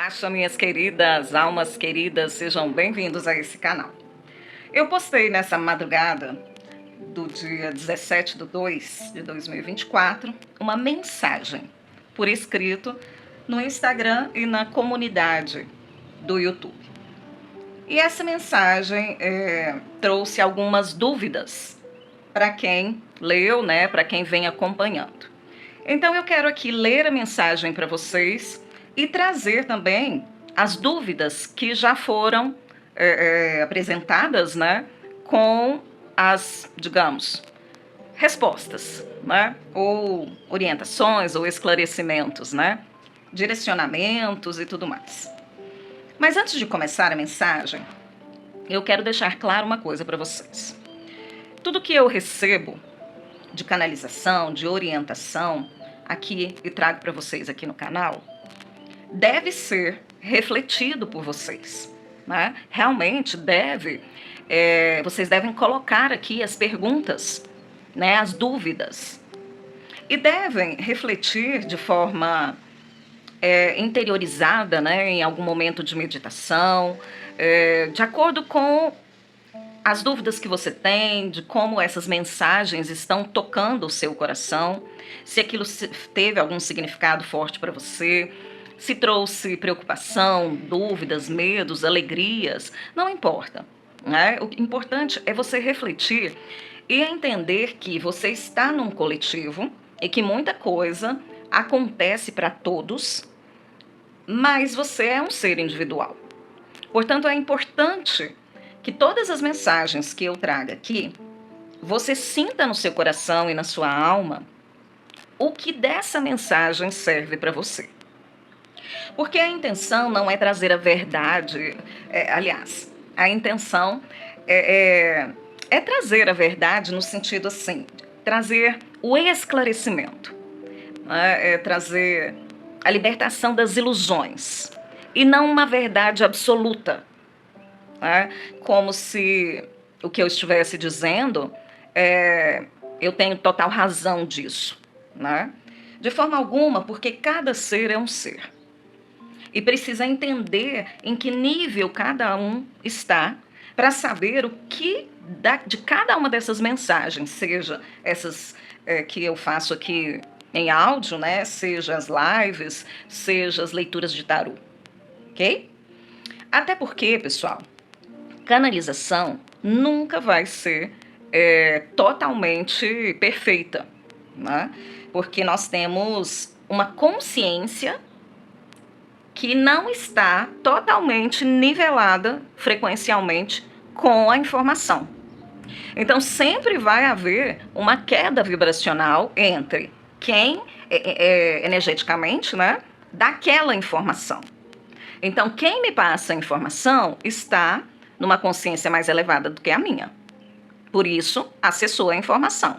Relaxa, minhas queridas, almas queridas, sejam bem-vindos a esse canal. Eu postei nessa madrugada do dia 17 de 2 de 2024 uma mensagem por escrito no Instagram e na comunidade do YouTube. E essa mensagem trouxe algumas dúvidas para quem leu, né, para quem vem acompanhando. Então eu quero aqui ler a mensagem para vocês e trazer também as dúvidas que já foram apresentadas, né, com as, digamos, respostas, né, ou orientações ou esclarecimentos, né, direcionamentos e tudo mais. Mas antes de começar a mensagem, eu quero deixar claro uma coisa para vocês. Tudo que eu recebo de canalização, de orientação, aqui e trago para vocês aqui no canal, deve ser refletido por vocês, né? Realmente vocês devem colocar aqui as perguntas, né? As dúvidas, e devem refletir de forma interiorizada, né? Em algum momento de meditação, de acordo com as dúvidas que você tem, de como essas mensagens estão tocando o seu coração, se aquilo teve algum significado forte para você, se trouxe preocupação, dúvidas, medos, alegrias, não importa, né? O importante é você refletir e entender que você está num coletivo e que muita coisa acontece para todos, mas você é um ser individual. Portanto, é importante que todas as mensagens que eu trago aqui, você sinta no seu coração e na sua alma o que dessa mensagem serve para você. Porque a intenção não é trazer a verdade, aliás, a intenção é trazer a verdade no sentido assim, trazer o esclarecimento, né? Trazer a libertação das ilusões e não uma verdade absoluta. Né? Como se o que eu estivesse dizendo, eu tenho total razão disso. Né? De forma alguma, porque cada ser é um ser. E precisa entender em que nível cada um está para saber o que de cada uma dessas mensagens, seja essas que eu faço aqui em áudio, né? Seja as lives, seja as leituras de tarô. Ok? Até porque, pessoal, canalização nunca vai ser totalmente perfeita, né? Porque nós temos uma consciência que não está totalmente nivelada frequencialmente com a informação. Então, sempre vai haver uma queda vibracional entre quem, energeticamente, né, daquela informação. Então, quem me passa a informação está numa consciência mais elevada do que a minha. Por isso, acessou a informação.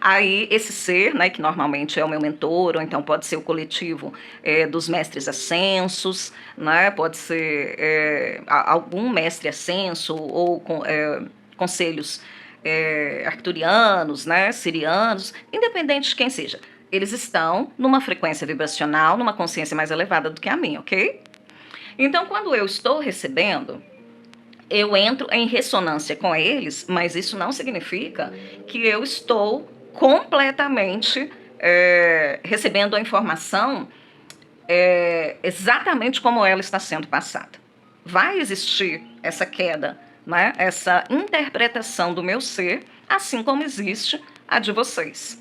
Aí, esse ser, né, que normalmente é o meu mentor, ou então pode ser o coletivo dos mestres ascensos, né, pode ser algum mestre ascenso, ou conselhos arcturianos, né, sirianos, independente de quem seja. Eles estão numa frequência vibracional, numa consciência mais elevada do que a minha, ok? Então, quando eu estou recebendo, eu entro em ressonância com eles, mas isso não significa que eu estou completamente recebendo a informação exatamente como ela está sendo passada. Vai existir essa queda, né? Essa interpretação do meu ser, assim como existe a de vocês.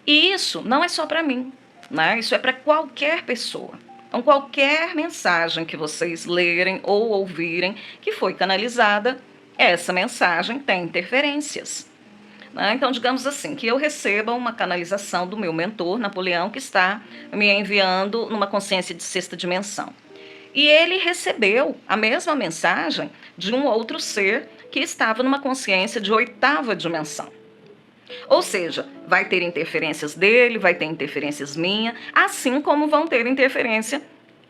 E isso não é só para mim, né? Isso é para qualquer pessoa. Então, qualquer mensagem que vocês lerem ou ouvirem que foi canalizada, essa mensagem tem interferências. Né? Então, digamos assim, que eu receba uma canalização do meu mentor, Napoleão, que está me enviando numa consciência de sexta dimensão. E ele recebeu a mesma mensagem de um outro ser que estava numa consciência de oitava dimensão. Ou seja, vai ter interferências dele, vai ter interferências minhas, assim como vão ter interferência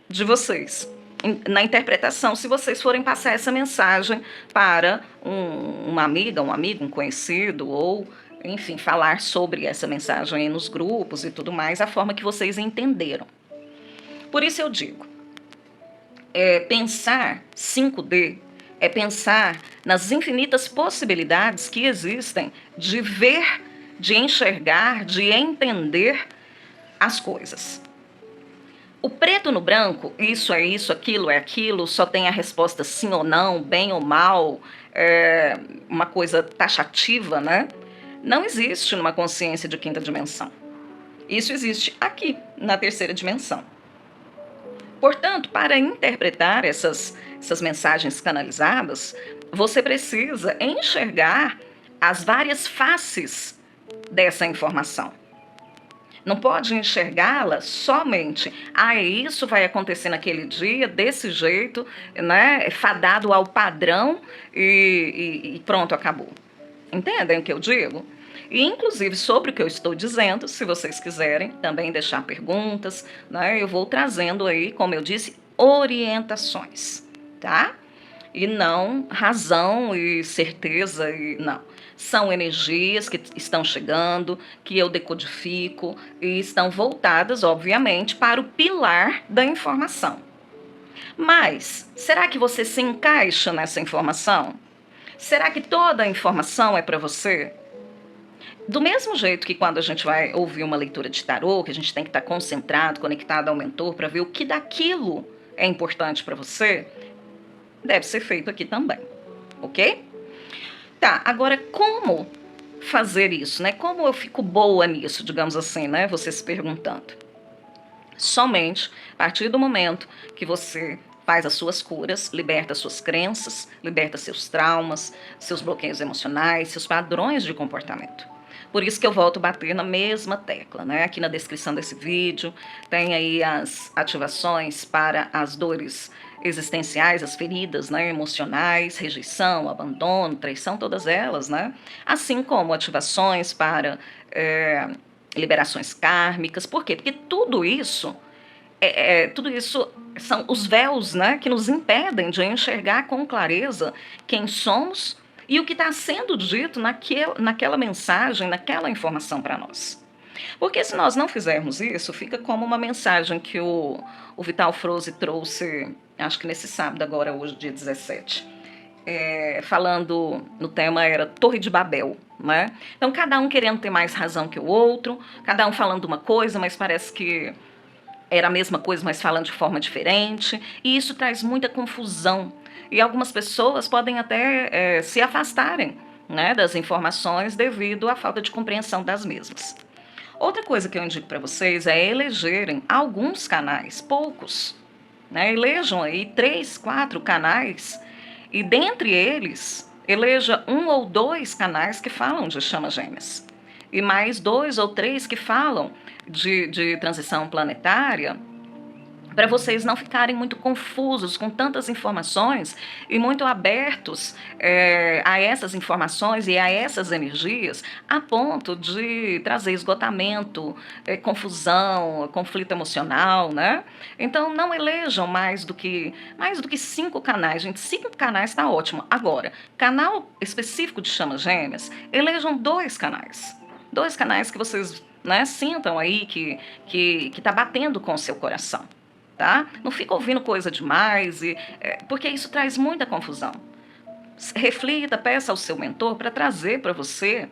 de vocês na interpretação, se vocês forem passar essa mensagem para uma amiga, um amigo, um conhecido, ou, enfim, falar sobre essa mensagem aí nos grupos e tudo mais, a forma que vocês entenderam. Por isso eu digo, pensar 5D é pensar nas infinitas possibilidades que existem de ver, de enxergar, de entender as coisas. O preto no branco, isso é isso, aquilo é aquilo, só tem a resposta sim ou não, bem ou mal, uma coisa taxativa, né? Não existe numa consciência de quinta dimensão. Isso existe aqui, na terceira dimensão. Portanto, para interpretar essas mensagens canalizadas, você precisa enxergar as várias faces dessa informação. Não pode enxergá-la somente, isso vai acontecer naquele dia, desse jeito, né? Fadado ao padrão e pronto, acabou. Entendem o que eu digo? E, inclusive, sobre o que eu estou dizendo, se vocês quiserem também deixar perguntas, né? Eu vou trazendo aí, como eu disse, orientações, tá? E não razão e certeza, e não. São energias que estão chegando, que eu decodifico e estão voltadas, obviamente, para o pilar da informação. Mas, será que você se encaixa nessa informação? Será que toda a informação é para você? Do mesmo jeito que quando a gente vai ouvir uma leitura de tarô, que a gente tem que estar concentrado, conectado ao mentor para ver o que daquilo é importante para você, deve ser feito aqui também, ok? Tá, agora como fazer isso, né? Como eu fico boa nisso, digamos assim, né? Você se perguntando. Somente a partir do momento que você faz as suas curas, liberta suas crenças, liberta seus traumas, seus bloqueios emocionais, seus padrões de comportamento. Por isso que eu volto a bater na mesma tecla, né? Aqui na descrição desse vídeo tem aí as ativações para as dores existenciais, as feridas, né, emocionais, rejeição, abandono, traição, todas elas, né? Assim como ativações para liberações kármicas. Por quê? Porque tudo isso são os véus, né, que nos impedem de enxergar com clareza quem somos e o que está sendo dito naquela mensagem, naquela informação para nós. Porque se nós não fizermos isso, fica como uma mensagem que o Vital Froze trouxe, acho que nesse sábado agora, hoje, dia 17, falando, no tema era Torre de Babel, né? Então, cada um querendo ter mais razão que o outro, cada um falando uma coisa, mas parece que era a mesma coisa, mas falando de forma diferente, e isso traz muita confusão. E algumas pessoas podem até se afastarem, né, das informações devido à falta de compreensão das mesmas. Outra coisa que eu indico para vocês é elegerem alguns canais, poucos, né? Elejam aí 3, 4 canais e dentre eles eleja 1 ou 2 canais que falam de chamas gêmeas e mais 2 ou 3 que falam de transição planetária, para vocês não ficarem muito confusos com tantas informações e muito abertos a essas informações e a essas energias, a ponto de trazer esgotamento, confusão, conflito emocional, né? Então não elejam mais do que 5 canais, gente. 5 canais está ótimo. Agora, canal específico de chamas gêmeas, elejam 2 canais. 2 canais que vocês, né, sintam aí que tá batendo com o seu coração. Tá? Não fica ouvindo coisa demais, porque isso traz muita confusão. Reflita, peça ao seu mentor para trazer para você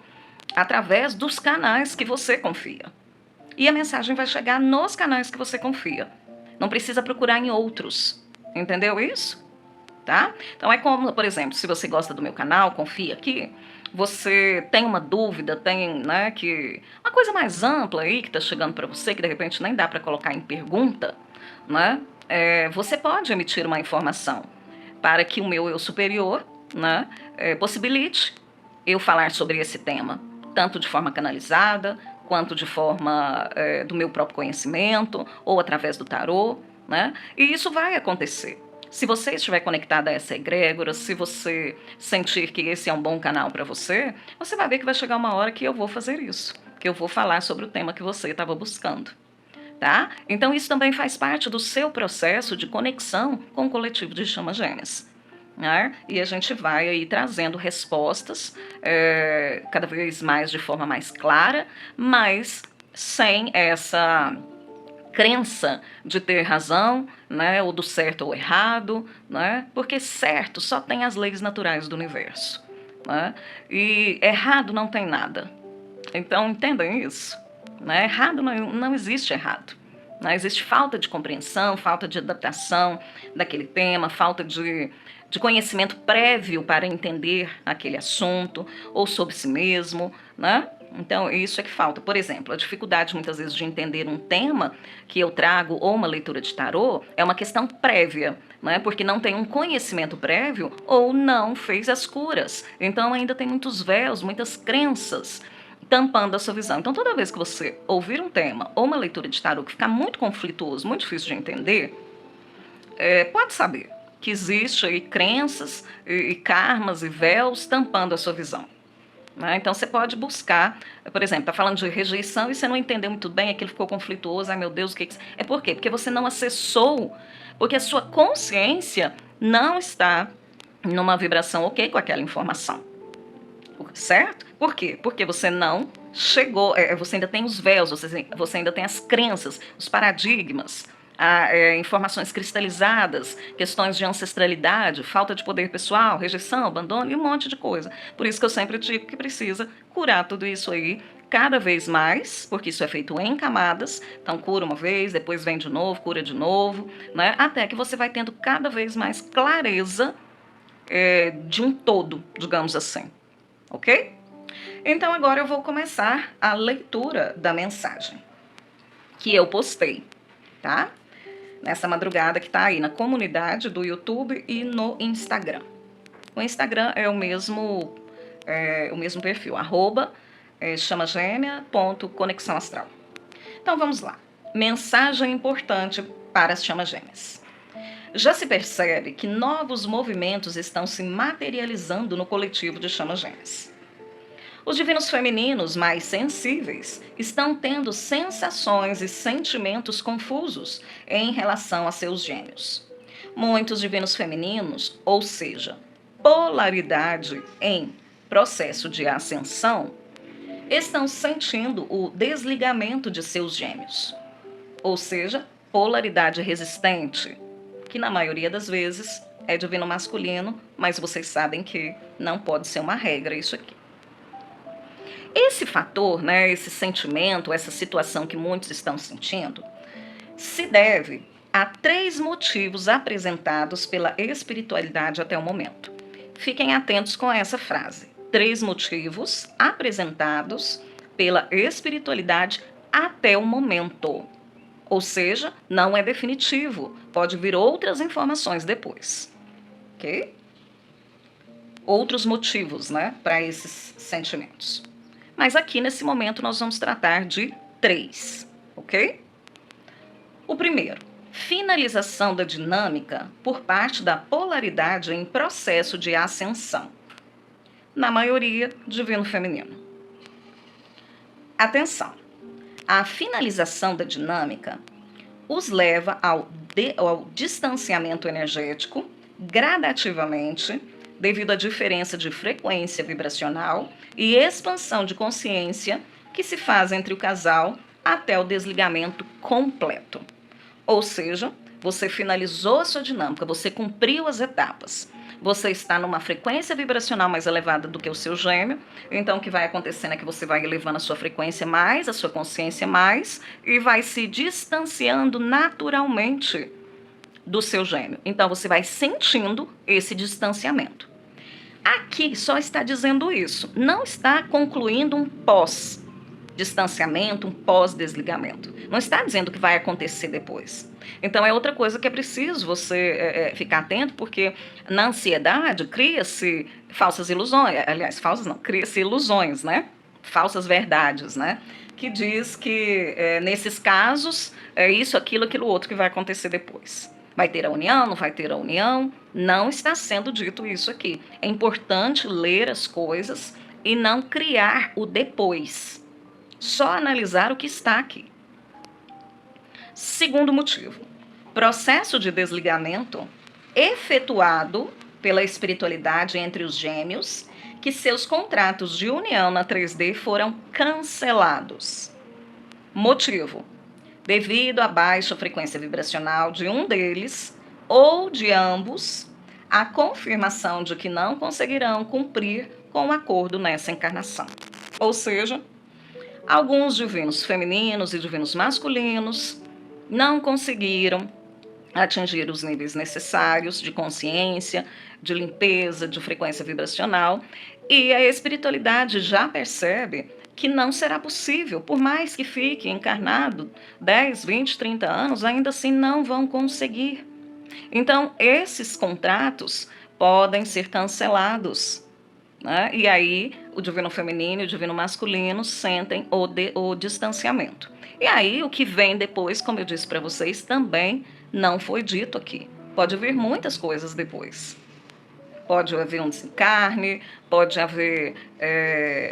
através dos canais que você confia. E a mensagem vai chegar nos canais que você confia. Não precisa procurar em outros. Entendeu isso? Tá? Então é como, por exemplo, se você gosta do meu canal, confia aqui, você tem uma dúvida, tem, né, que uma coisa mais ampla aí que está chegando para você, que de repente nem dá para colocar em pergunta, né? Você pode emitir uma informação para que o meu eu superior, né, possibilite eu falar sobre esse tema, tanto de forma canalizada, quanto de forma do meu próprio conhecimento, ou através do tarô, né? E isso vai acontecer. Se você estiver conectada a essa egrégora, se você sentir que esse é um bom canal para você, você vai ver que vai chegar uma hora que eu vou fazer isso, que eu vou falar sobre o tema que você estava buscando. Tá? Então isso também faz parte do seu processo de conexão com o coletivo de chamas gêmeas. Né? E a gente vai aí trazendo respostas cada vez mais de forma mais clara, mas sem essa crença de ter razão, né, ou do certo ou errado, né, porque certo só tem as leis naturais do universo, né, e errado não tem nada. Então entendam isso, né, errado não existe errado. Né, existe falta de compreensão, falta de adaptação daquele tema, falta de conhecimento prévio para entender aquele assunto, ou sobre si mesmo, né? Então, isso é que falta. Por exemplo, a dificuldade muitas vezes de entender um tema que eu trago ou uma leitura de tarô é uma questão prévia, né? Porque não tem um conhecimento prévio ou não fez as curas. Então, ainda tem muitos véus, muitas crenças tampando a sua visão. Então, toda vez que você ouvir um tema ou uma leitura de tarô que ficar muito conflituoso, muito difícil de entender, pode saber que existe aí crenças e karmas e véus tampando a sua visão. Né? Então você pode buscar, por exemplo, está falando de rejeição e você não entendeu muito bem, aquilo ficou conflituoso, ai meu Deus, o que é? Por quê? Porque você não acessou, porque a sua consciência não está numa vibração ok com aquela informação. Certo? Por quê? Porque você não chegou, você ainda tem os véus, você ainda tem as crenças, os paradigmas, informações cristalizadas, questões de ancestralidade, falta de poder pessoal, rejeição, abandono e um monte de coisa. Por isso que eu sempre digo que precisa curar tudo isso aí cada vez mais, porque isso é feito em camadas, então cura uma vez, depois vem de novo, cura de novo, né? Até que você vai tendo cada vez mais clareza de um todo, digamos assim, ok? Então agora eu vou começar a leitura da mensagem que eu postei, tá? Nessa madrugada que tá aí na comunidade do YouTube e no Instagram. O Instagram é o mesmo perfil, @chamagêmea.conexão astral. Então vamos lá. Mensagem importante para as chamas gêmeas. Já se percebe que novos movimentos estão se materializando no coletivo de chamas gêmeas. Os divinos femininos mais sensíveis estão tendo sensações e sentimentos confusos em relação a seus gêmeos. Muitos divinos femininos, ou seja, polaridade em processo de ascensão, estão sentindo o desligamento de seus gêmeos. Ou seja, polaridade resistente, que na maioria das vezes é divino masculino, mas vocês sabem que não pode ser uma regra isso aqui. Esse fator, né, esse sentimento, essa situação que muitos estão sentindo, se deve a 3 motivos apresentados pela espiritualidade até o momento. Fiquem atentos com essa frase. 3 motivos apresentados pela espiritualidade até o momento. Ou seja, não é definitivo. Pode vir outras informações depois. Ok? Outros motivos, né, para esses sentimentos. Mas aqui, nesse momento, nós vamos tratar de 3, ok? O primeiro, finalização da dinâmica por parte da polaridade em processo de ascensão. Na maioria, divino feminino. Atenção, a finalização da dinâmica os leva ao distanciamento energético gradativamente, devido à diferença de frequência vibracional e expansão de consciência que se faz entre o casal até o desligamento completo. Ou seja, você finalizou a sua dinâmica, você cumpriu as etapas. Você está numa frequência vibracional mais elevada do que o seu gêmeo, então o que vai acontecendo é que você vai elevando a sua frequência mais, a sua consciência mais, e vai se distanciando naturalmente do seu gêmeo. Então você vai sentindo esse distanciamento. Aqui só está dizendo isso, não está concluindo um pós-distanciamento, um pós-desligamento. Não está dizendo o que vai acontecer depois. Então é outra coisa que é preciso você ficar atento, porque na ansiedade cria-se falsas ilusões, aliás, falsas não, cria-se ilusões, né? Falsas verdades, né? Que diz que nesses casos é isso, aquilo, aquilo outro que vai acontecer depois. Vai ter a união, não vai ter a união? Não está sendo dito isso aqui. É importante ler as coisas e não criar o depois. Só analisar o que está aqui. Segundo motivo, processo de desligamento efetuado pela espiritualidade entre os gêmeos, que seus contratos de união na 3D foram cancelados. Motivo, devido à baixa frequência vibracional de um deles ou de ambos, a confirmação de que não conseguirão cumprir com o acordo nessa encarnação. Ou seja, alguns divinos femininos e divinos masculinos não conseguiram atingir os níveis necessários de consciência, de limpeza, de frequência vibracional, e a espiritualidade já percebe que não será possível, por mais que fique encarnado 10, 20, 30 anos, ainda assim não vão conseguir. Então, esses contratos podem ser cancelados, né? E aí, o divino feminino e o divino masculino sentem o distanciamento. E aí, o que vem depois, como eu disse para vocês, também não foi dito aqui. Pode vir muitas coisas depois. Pode haver um desencarne, pode haver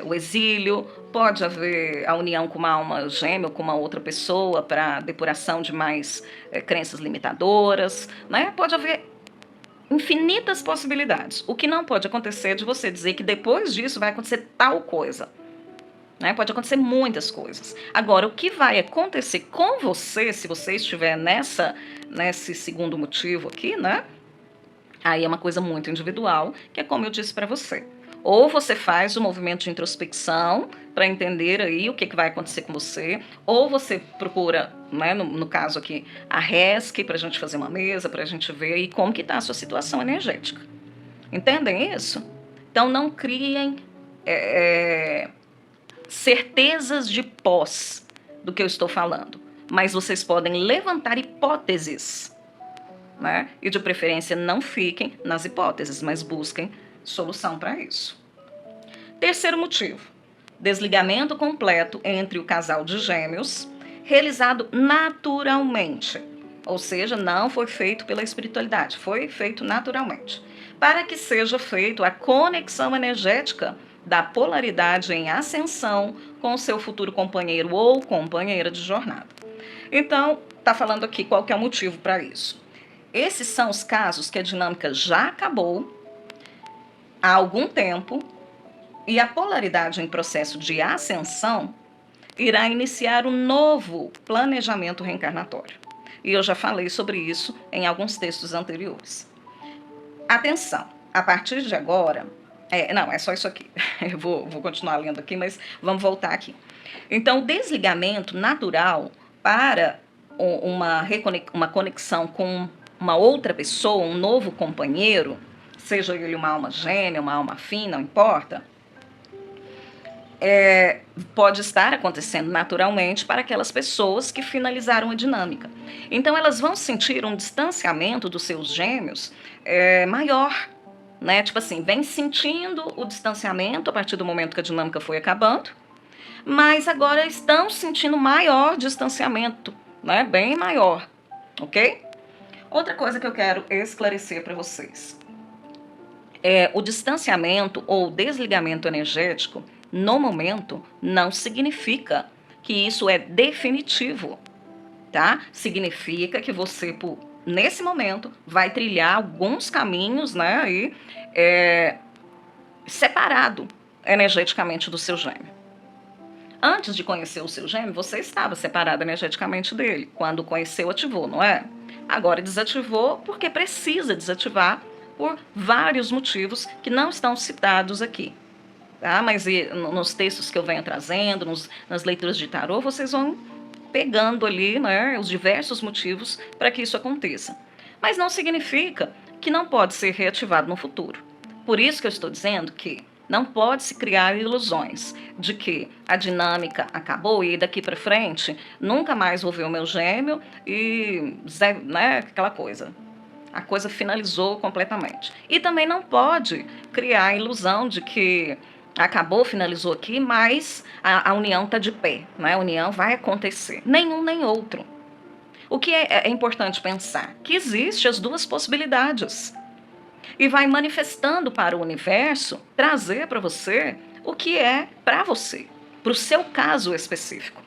o exílio, pode haver a união com uma alma gêmea ou com uma outra pessoa para depuração de mais crenças limitadoras, né? Pode haver infinitas possibilidades. O que não pode acontecer é de você dizer que depois disso vai acontecer tal coisa. Né? Pode acontecer muitas coisas. Agora, o que vai acontecer com você, se você estiver nesse segundo motivo aqui, né? Aí é uma coisa muito individual, que é como eu disse para você. Ou você faz o movimento de introspecção para entender aí o que vai acontecer com você, ou você procura, né, no caso aqui, a RESC para a gente fazer uma mesa, para a gente ver aí como que está a sua situação energética. Entendem isso? Então não criem certezas de pós do que eu estou falando, mas vocês podem levantar hipóteses, né? E de preferência não fiquem nas hipóteses, mas busquem solução para isso. Terceiro motivo: desligamento completo entre o casal de gêmeos, realizado naturalmente, ou seja, não foi feito pela espiritualidade, foi feito naturalmente, para que seja feito a conexão energética da polaridade em ascensão com seu futuro companheiro ou companheira de jornada. Então, está falando aqui qual que é o motivo para isso. Esses são os casos que a dinâmica já acabou há algum tempo e a polaridade em processo de ascensão irá iniciar um novo planejamento reencarnatório. E eu já falei sobre isso em alguns textos anteriores. Atenção, a partir de agora... não, é só isso aqui. Eu vou continuar lendo aqui, mas vamos voltar aqui. Então, o desligamento natural para uma conexão com uma outra pessoa, um novo companheiro, seja ele uma alma gêmea, uma alma afim, não importa, pode estar acontecendo naturalmente para aquelas pessoas que finalizaram a dinâmica. Então, elas vão sentir um distanciamento dos seus gêmeos maior, né? Tipo assim, vem sentindo o distanciamento a partir do momento que a dinâmica foi acabando, mas agora estão sentindo maior distanciamento, né? Bem maior, ok? Outra coisa que eu quero esclarecer para vocês. O distanciamento ou desligamento energético, no momento, não significa que isso é definitivo, tá? Significa que você, nesse momento, vai trilhar alguns caminhos, né, aí, separado energeticamente do seu gêmeo. Antes de conhecer o seu gêmeo, você estava separado energeticamente dele. Quando conheceu, ativou, não é? Agora desativou porque precisa desativar por vários motivos que não estão citados aqui. Tá? Mas nos textos que eu venho trazendo, nas leituras de tarô, vocês vão pegando ali, né, os diversos motivos para que isso aconteça. Mas não significa que não pode ser reativado no futuro. Por isso que eu estou dizendo que não pode se criar ilusões de que a dinâmica acabou e daqui para frente nunca mais vou ver o meu gêmeo e, né, aquela coisa. A coisa finalizou completamente. E também não pode criar a ilusão de que acabou, finalizou aqui, mas a união está de pé, né? A união vai acontecer. Nenhum nem outro. O que é importante pensar? Que existem as duas possibilidades. E vai manifestando para o universo, trazer para você o que é para você, para o seu caso específico.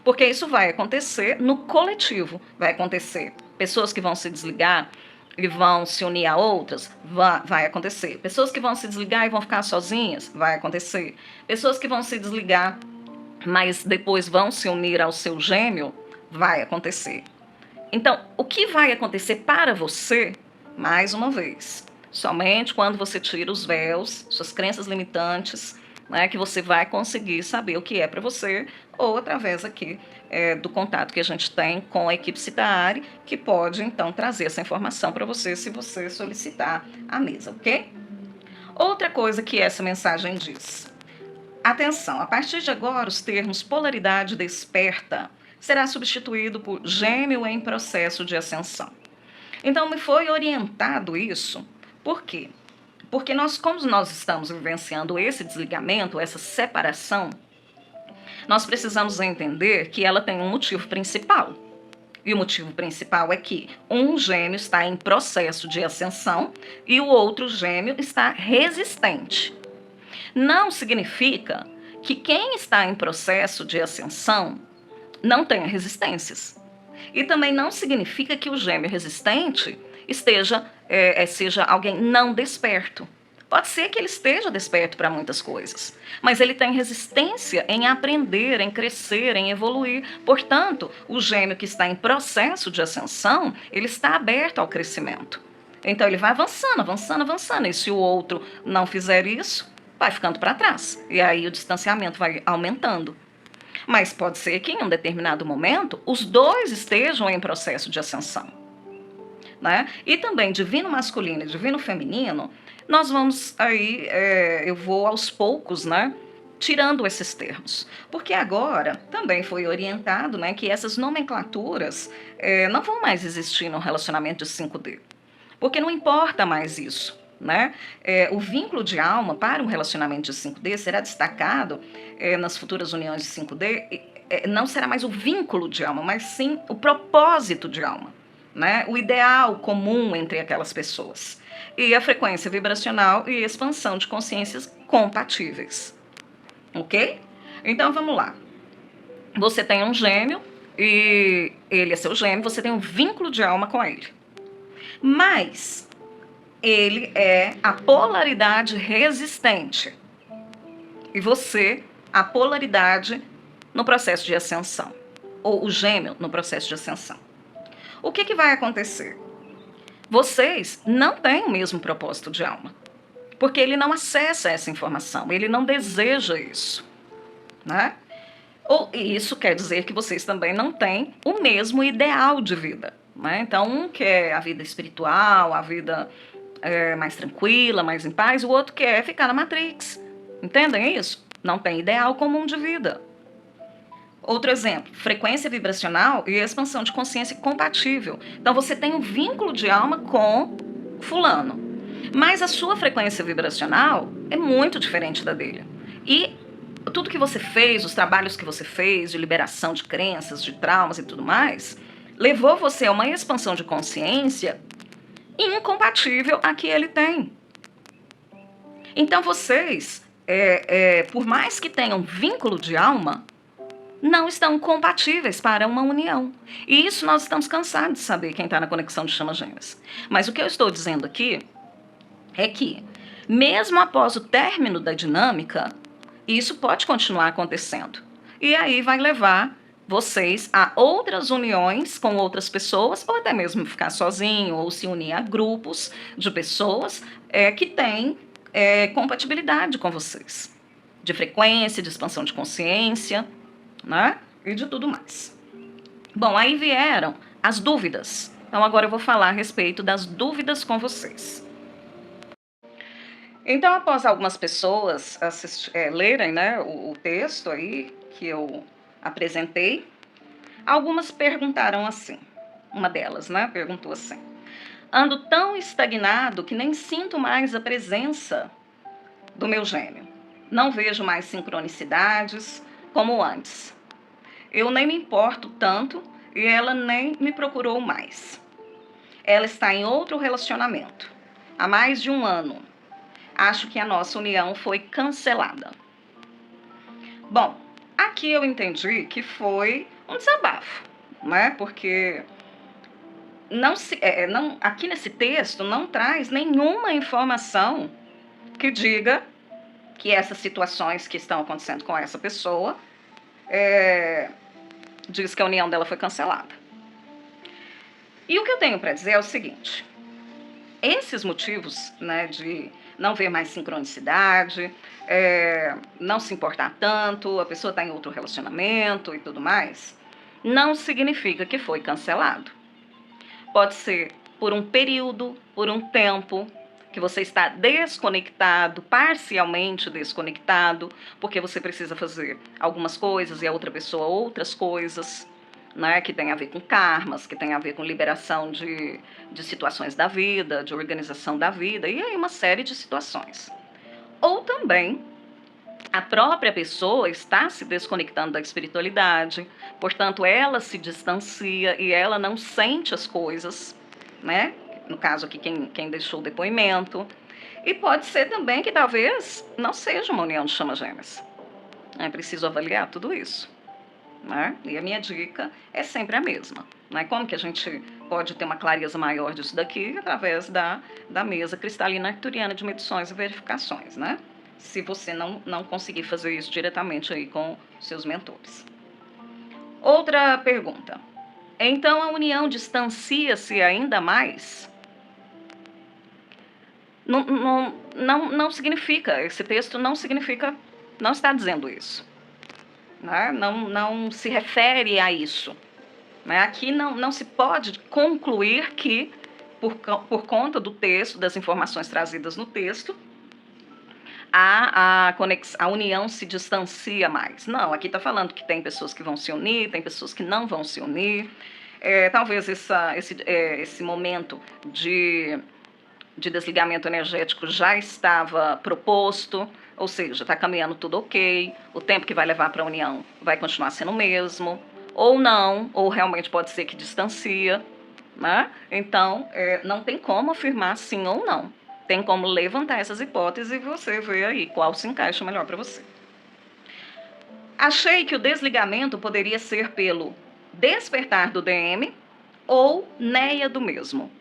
Porque isso vai acontecer no coletivo, vai acontecer pessoas que vão se desligar e vão se unir a outras, vai acontecer. Pessoas que vão se desligar e vão ficar sozinhas, vai acontecer. Pessoas que vão se desligar, mas depois vão se unir ao seu gêmeo, vai acontecer. Então, o que vai acontecer para você, mais uma vez, somente quando você tira os véus, suas crenças limitantes, né, que você vai conseguir saber o que é para você, ou através aqui do contato que a gente tem com a equipe Citaari, que pode então trazer essa informação para você se você solicitar a mesa, ok? Outra coisa que essa mensagem diz. Atenção, a partir de agora os termos polaridade desperta será substituído por gêmeo em processo de ascensão. Então me foi orientado isso, por quê? Porque como nós estamos vivenciando esse desligamento, essa separação, nós precisamos entender que ela tem um motivo principal. E o motivo principal é que um gêmeo está em processo de ascensão e o outro gêmeo está resistente. Não significa que quem está em processo de ascensão não tenha resistências. E também não significa que o gêmeo resistente seja alguém não desperto. Pode ser que ele esteja desperto para muitas coisas, mas ele tem resistência em aprender, em crescer, em evoluir. Portanto, o gêmeo que está em processo de ascensão, ele está aberto ao crescimento. Então ele vai avançando, avançando, avançando. E se o outro não fizer isso, vai ficando para trás. E aí o distanciamento vai aumentando. Mas pode ser que em um determinado momento os dois estejam em processo de ascensão. Né? E também divino masculino e divino feminino, nós vamos aí, eu vou aos poucos, né? Tirando esses termos. Porque agora também foi orientado, né, que essas nomenclaturas não vão mais existir no relacionamento de 5D. Porque não importa mais isso. Né? O vínculo de alma para um relacionamento de 5D será destacado nas futuras uniões de 5D, não será mais o vínculo de alma, mas sim o propósito de alma, né? O ideal comum entre aquelas pessoas. E a frequência vibracional e expansão de consciências compatíveis. Ok? Então vamos lá. Você tem um gêmeo e ele é seu gêmeo, você tem um vínculo de alma com ele. Mas ele é a polaridade resistente. E você, a polaridade no processo de ascensão. Ou o gêmeo no processo de ascensão. O que vai acontecer? Vocês não têm o mesmo propósito de alma. Porque ele não acessa essa informação, ele não deseja isso. Né? E isso quer dizer que vocês também não têm o mesmo ideal de vida. Né? Então, um quer a vida espiritual, a vida mais tranquila, mais em paz, o outro quer ficar na Matrix. Entendem isso? Não tem ideal comum de vida. Outro exemplo, frequência vibracional e expansão de consciência compatível. Então você tem um vínculo de alma com fulano, mas a sua frequência vibracional é muito diferente da dele. E tudo que você fez, os trabalhos que você fez de liberação de crenças, de traumas e tudo mais, levou você a uma expansão de consciência incompatível a que ele tem. Então vocês, por mais que tenham vínculo de alma, não estão compatíveis para uma união. E isso nós estamos cansados de saber, quem está na conexão de chamas gêmeas. Mas o que eu estou dizendo aqui é que, mesmo após o término da dinâmica, isso pode continuar acontecendo. E aí vai levar vocês a outras uniões com outras pessoas, ou até mesmo ficar sozinho, ou se unir a grupos de pessoas que têm compatibilidade com vocês. De frequência, de expansão de consciência, né? E de tudo mais. Bom, aí vieram as dúvidas. Então agora eu vou falar a respeito das dúvidas com vocês. Então, após algumas pessoas lerem, né, o texto aí que eu apresentei, algumas perguntaram assim. Uma delas, né, perguntou assim: ando tão estagnado que nem sinto mais a presença do meu gêmeo. Não vejo mais sincronicidades como antes. Eu nem me importo tanto e ela nem me procurou mais. Ela está em outro relacionamento há mais de 1 ano. Acho que a nossa união foi cancelada. Bom, aqui eu entendi que foi um desabafo, né? Porque aqui nesse texto não traz nenhuma informação que diga que essas situações que estão acontecendo com essa pessoa diz que a união dela foi cancelada. E o que eu tenho para dizer é o seguinte: esses motivos, né, de não ver mais sincronicidade, não se importar tanto, a pessoa está em outro relacionamento e tudo mais, não significa que foi cancelado. Pode ser por um período, por um tempo, que você está desconectado, parcialmente desconectado, porque você precisa fazer algumas coisas e a outra pessoa outras coisas, né, que tem a ver com karmas, que tem a ver com liberação de situações da vida, de organização da vida, e aí uma série de situações. Ou também a própria pessoa está se desconectando da espiritualidade, portanto ela se distancia e ela não sente as coisas, né? No caso aqui, quem deixou o depoimento. E pode ser também que talvez não seja uma união de chamas gêmeas. É preciso avaliar tudo isso. Né? E a minha dica é sempre a mesma. Né? Como que a gente pode ter uma clareza maior disso daqui? Através da mesa cristalina arcturiana de medições e verificações, né? Se você não conseguir fazer isso diretamente aí com seus mentores. Outra pergunta. Então a união distancia-se ainda mais? Não significa, esse texto não significa, não está dizendo isso. Né? Não se refere a isso. Né? Aqui não se pode concluir que, por conta do texto, das informações trazidas no texto, a união se distancia mais. Não, aqui está falando que tem pessoas que vão se unir, tem pessoas que não vão se unir. Talvez esse momento de desligamento energético já estava proposto, ou seja, está caminhando tudo ok, o tempo que vai levar para a união vai continuar sendo o mesmo, ou não, ou realmente pode ser que distancia, né? Então, não tem como afirmar sim ou não. Tem como levantar essas hipóteses e você ver aí qual se encaixa melhor para você. Achei que o desligamento poderia ser pelo despertar do DM ou neia do mesmo.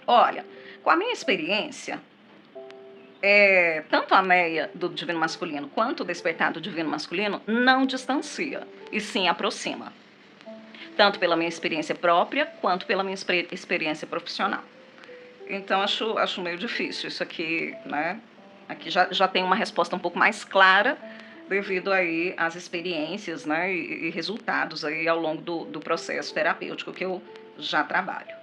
Olha, com a minha experiência, tanto a neia do divino masculino quanto o despertar do divino masculino não distancia, e sim aproxima. Tanto pela minha experiência própria, quanto pela minha experiência profissional. Então, acho meio difícil isso aqui, né? Aqui já tem uma resposta um pouco mais clara, devido aí às experiências, né, e resultados aí ao longo do processo terapêutico que eu já trabalho.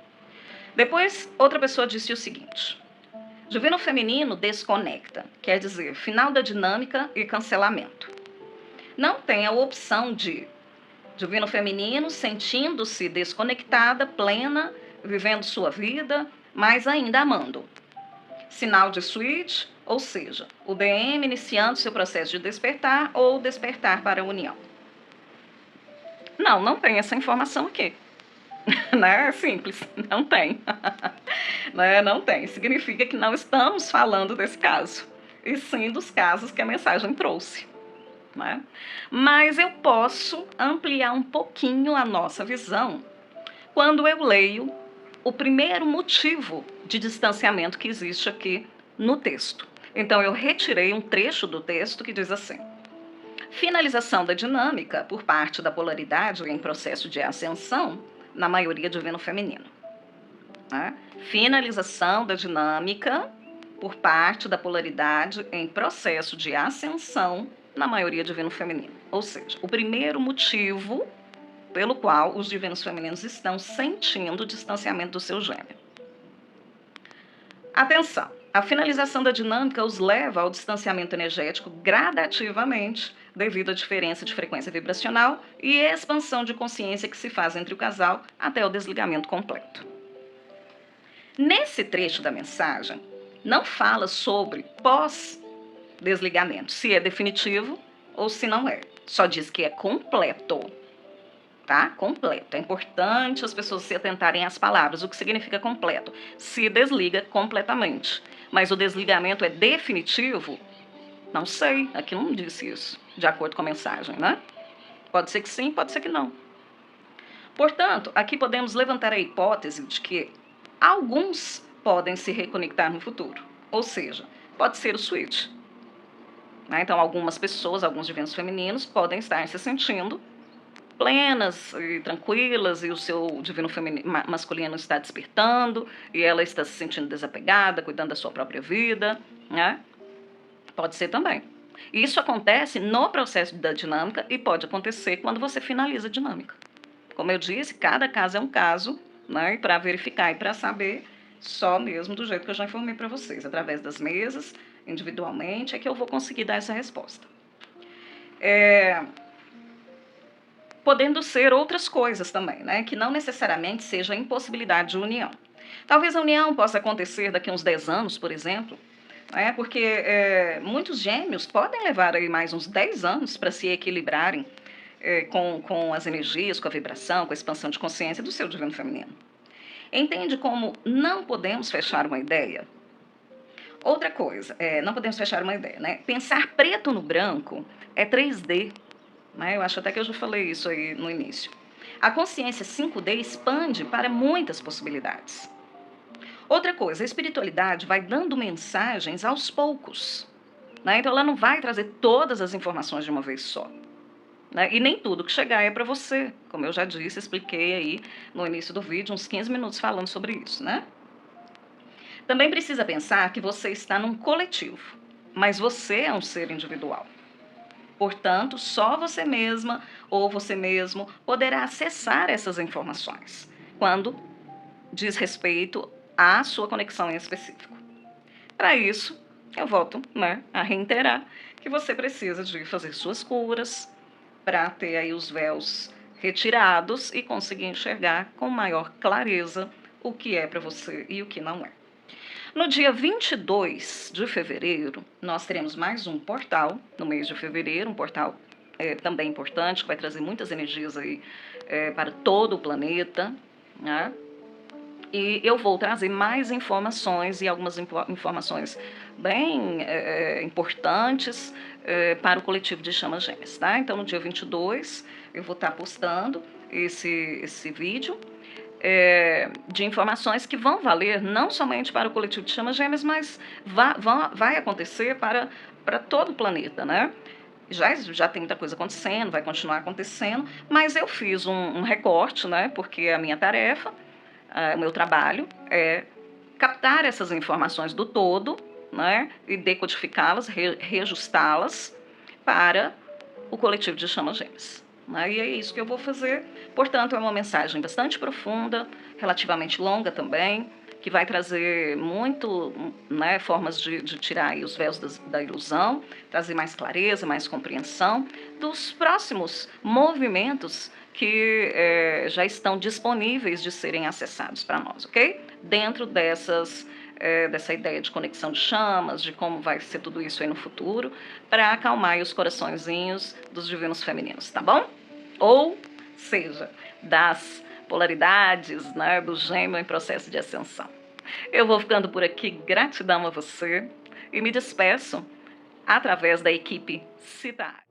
Depois, outra pessoa disse o seguinte: divino feminino desconecta, quer dizer, final da dinâmica e cancelamento. Não tem a opção de divino feminino sentindo-se desconectada, plena, vivendo sua vida, mas ainda amando. Sinal de switch, ou seja, o DM iniciando seu processo de despertar ou despertar para a união. Não tem essa informação aqui. Né? É simples, não tem. Né? Não tem. Significa que não estamos falando desse caso, e sim dos casos que a mensagem trouxe. Né? Mas eu posso ampliar um pouquinho a nossa visão quando eu leio o primeiro motivo de distanciamento que existe aqui no texto. Então, eu retirei um trecho do texto que diz assim: finalização da dinâmica por parte da polaridade em processo de ascensão, na maioria divino feminino. Né? Finalização da dinâmica por parte da polaridade em processo de ascensão, na maioria divino feminino. Ou seja, o primeiro motivo pelo qual os divinos femininos estão sentindo o distanciamento do seu gêmeo. Atenção, a finalização da dinâmica os leva ao distanciamento energético gradativamente, devido à diferença de frequência vibracional e expansão de consciência que se faz entre o casal até o desligamento completo. Nesse trecho da mensagem, não fala sobre pós-desligamento, se é definitivo ou se não é. Só diz que é completo. Tá? Completo. É importante as pessoas se atentarem às palavras. O que significa completo? Se desliga completamente. Mas o desligamento é definitivo? Não sei. Aqui não disse isso, de acordo com a mensagem, né? Pode ser que sim, pode ser que não. Portanto, aqui podemos levantar a hipótese de que alguns podem se reconectar no futuro. Ou seja, pode ser o switch. Né? Então, algumas pessoas, alguns divinos femininos, podem estar se sentindo plenas e tranquilas e o seu divino masculino está despertando e ela está se sentindo desapegada, cuidando da sua própria vida, né? Pode ser também. Isso acontece no processo da dinâmica e pode acontecer quando você finaliza a dinâmica. Como eu disse, cada caso é um caso, né? Para verificar e para saber, só mesmo do jeito que eu já informei para vocês, através das mesas, individualmente, é que eu vou conseguir dar essa resposta. Podendo ser outras coisas também, né? Que não necessariamente seja a impossibilidade de união. Talvez a união possa acontecer daqui a uns 10 anos, por exemplo, né? Porque muitos gêmeos podem levar aí mais uns 10 anos para se equilibrarem com as energias, com a vibração, com a expansão de consciência do seu divino feminino. Entende como não podemos fechar uma ideia? Outra coisa, não podemos fechar uma ideia, né? Pensar preto no branco é 3D, né? Eu acho até que eu já falei isso aí no início. A consciência 5D expande para muitas possibilidades. Outra coisa, a espiritualidade vai dando mensagens aos poucos, né? Então ela não vai trazer todas as informações de uma vez só. Né? E nem tudo que chegar é para você. Como eu já disse, expliquei aí no início do vídeo, uns 15 minutos falando sobre isso, né? Também precisa pensar que você está num coletivo, mas você é um ser individual. Portanto, só você mesma ou você mesmo poderá acessar essas informações, quando diz respeito à sua conexão em específico. Para isso, eu volto, né, a reiterar que você precisa de fazer suas curas, para ter aí os véus retirados e conseguir enxergar com maior clareza o que é para você e o que não é. No dia 22 de fevereiro, nós teremos mais um portal, no mês de fevereiro, um portal também importante, que vai trazer muitas energias aí para todo o planeta, né? E eu vou trazer mais informações e algumas informações bem importantes para o coletivo de Chamas Gêmeas, tá? Então, no dia 22, eu vou estar postando esse vídeo de informações que vão valer não somente para o coletivo de Chamas Gêmeas, mas vai acontecer para todo o planeta, né? Já tem muita coisa acontecendo, vai continuar acontecendo, mas eu fiz um recorte, né? Porque a minha tarefa, o meu trabalho é captar essas informações do todo, né, e decodificá-las, reajustá-las para o coletivo de Chamas Gêmeas. Né, e é isso que eu vou fazer. Portanto, é uma mensagem bastante profunda, relativamente longa também, que vai trazer muito, né, formas de tirar aí os véus da ilusão, trazer mais clareza, mais compreensão dos próximos movimentos que já estão disponíveis de serem acessados para nós, ok? Dentro dessa ideia de conexão de chamas, de como vai ser tudo isso aí no futuro, para acalmar os coraçõezinhos dos divinos femininos, tá bom? Ou seja, das polaridades, né, do gêmeo em processo de ascensão. Eu vou ficando por aqui, gratidão a você, e me despeço através da equipe Cidade.